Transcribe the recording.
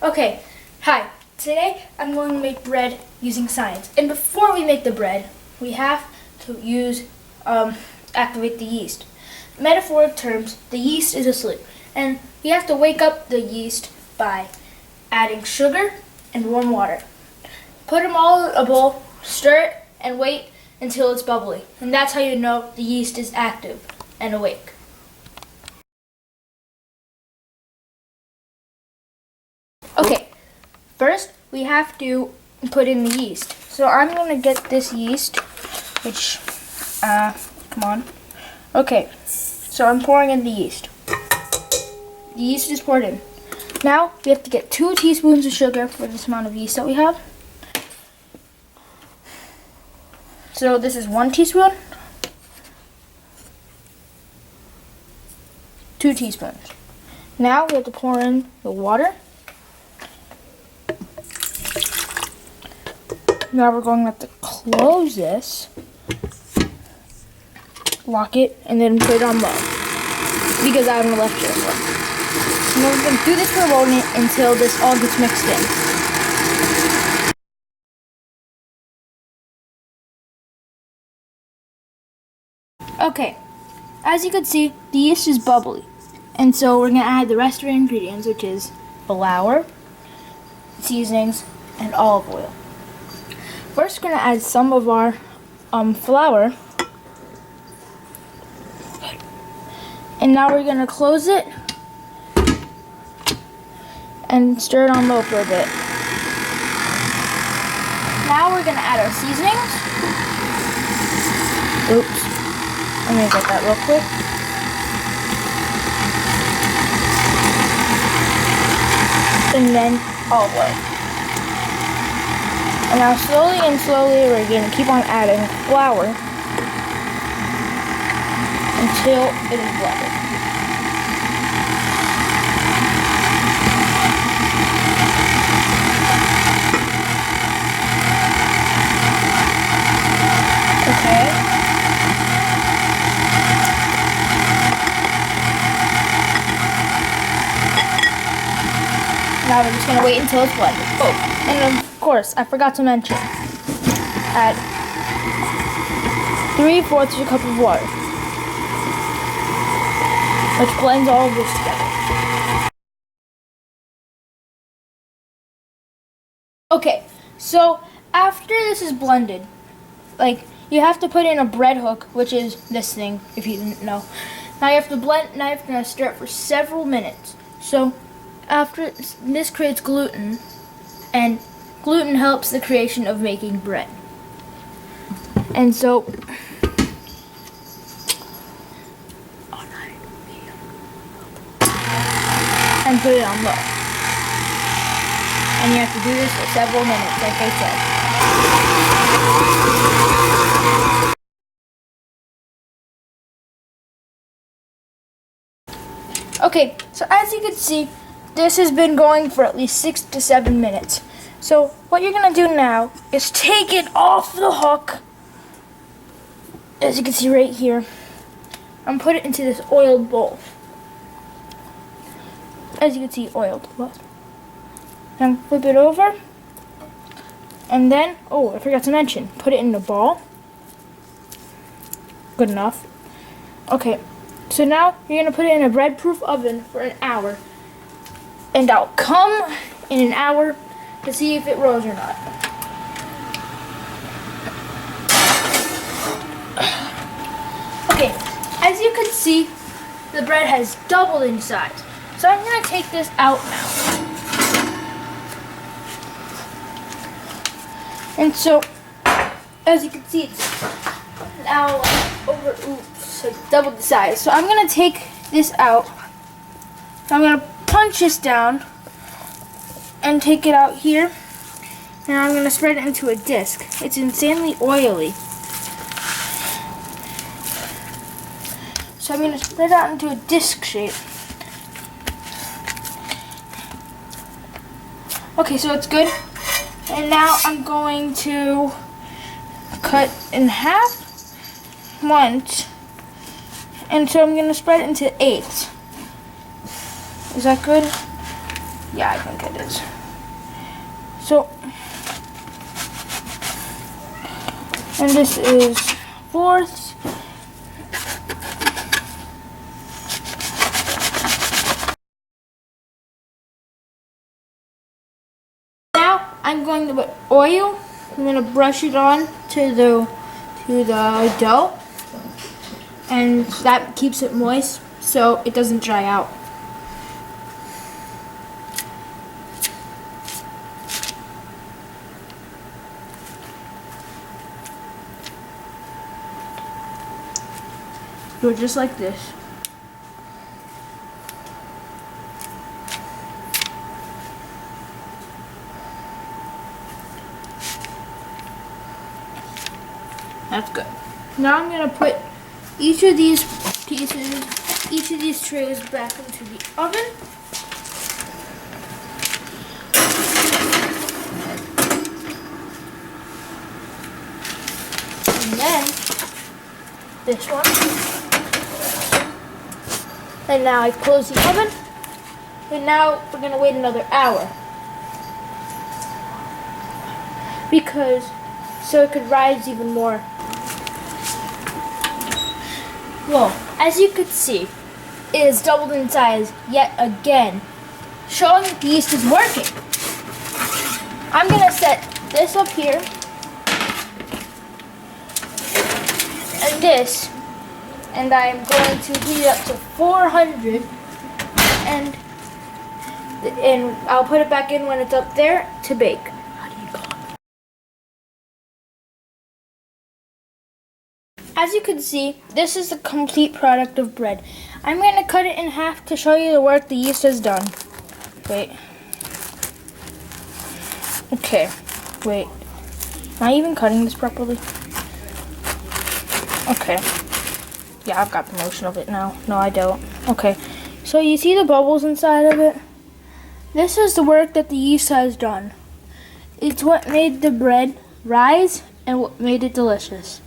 Okay, hi. Today I'm going to make bread using science. And before we make the bread, we have to activate the yeast. In metaphoric terms, the yeast is asleep. And we have to wake up the yeast by adding sugar and warm water. Put them all in a bowl, stir it, and wait until it's bubbly. And that's how you know the yeast is active and awake. Okay, first we have to put in the yeast. So I'm going to get this yeast, which, come on. Okay, so I'm pouring in the yeast. The yeast is poured in. Now we have to get 2 teaspoons of sugar for this amount of yeast that we have. So this is 1 teaspoon, 2 teaspoons. Now we have to pour in the water. Now we're going to have to close this, lock it, and then put it on low, because I have an electric one. And then we're going to do this for a moment until this all gets mixed in. Okay, as you can see, the yeast is bubbly, and so we're going to add the rest of our ingredients, which is flour, seasonings, and olive oil. First, we're going to add some of our flour. And now we're going to close it and stir it on low for a bit. Now we're going to add our seasonings. Oops. Let me get that real quick. And then olive oil. And now slowly we're going to keep on adding flour until it is blended. Okay. Now we're just going to wait until it's blended. Oh, and of course, I forgot to mention, add 3/4 a cup of water, which blends all of this together. Okay, so after this is blended, you have to put in a bread hook, which is this thing, if you didn't know. Now you have to blend, now you have to stir it for several minutes. So after this creates gluten, and gluten helps the creation of making bread. And so, and put it on low. And you have to do this for several minutes, like I said. Okay, so as you can see, this has been going for at least 6 to 7 minutes. So what you're going to do now is take it off the hook, as you can see right here, and put it into this oiled bowl. As you can see, oiled. Then flip it over, and then, oh, I forgot to mention, put it in the ball. Good enough. Okay, so now you're going to put it in a bread-proof oven for an hour, and I'll come in an hour to see if it rose or not. Okay, as you can see, the bread has doubled in size. So I'm going to take this out now. And so, as you can see, it's now doubled the size. So I'm going to take this out. So I'm going to punch this down and take it out here, and I'm going to spread it into a disc. It's insanely oily. So I'm going to spread it out into a disc shape. Okay, so it's good. And now I'm going to cut in half once, and so I'm going to spread it into 8. Is that good? Yeah, I think it is. So, and this is fourths. Now I'm going to put oil. I'm going to brush it on to the dough, and that keeps it moist so it doesn't dry out. Do it just like this. That's good. Now I'm going to put each of these trays back into the oven. And then this one. And now I close the oven. And now we're going to wait another hour. So it could rise even more. Well, as you could see, it has doubled in size yet again, showing that the yeast is working. I'm going to set this up here, and this, and I'm going to heat it up to 400, and I'll put it back in when it's up there to bake. As you can see, this is the complete product of bread. I'm going to cut it in half to show you the work the yeast has done. Wait. Okay. Wait. Am I even cutting this properly? Okay. Yeah, I've got the motion of it now. No, I don't. Okay. So you see the bubbles inside of it? This is the work that the yeast has done. It's what made the bread rise and what made it delicious.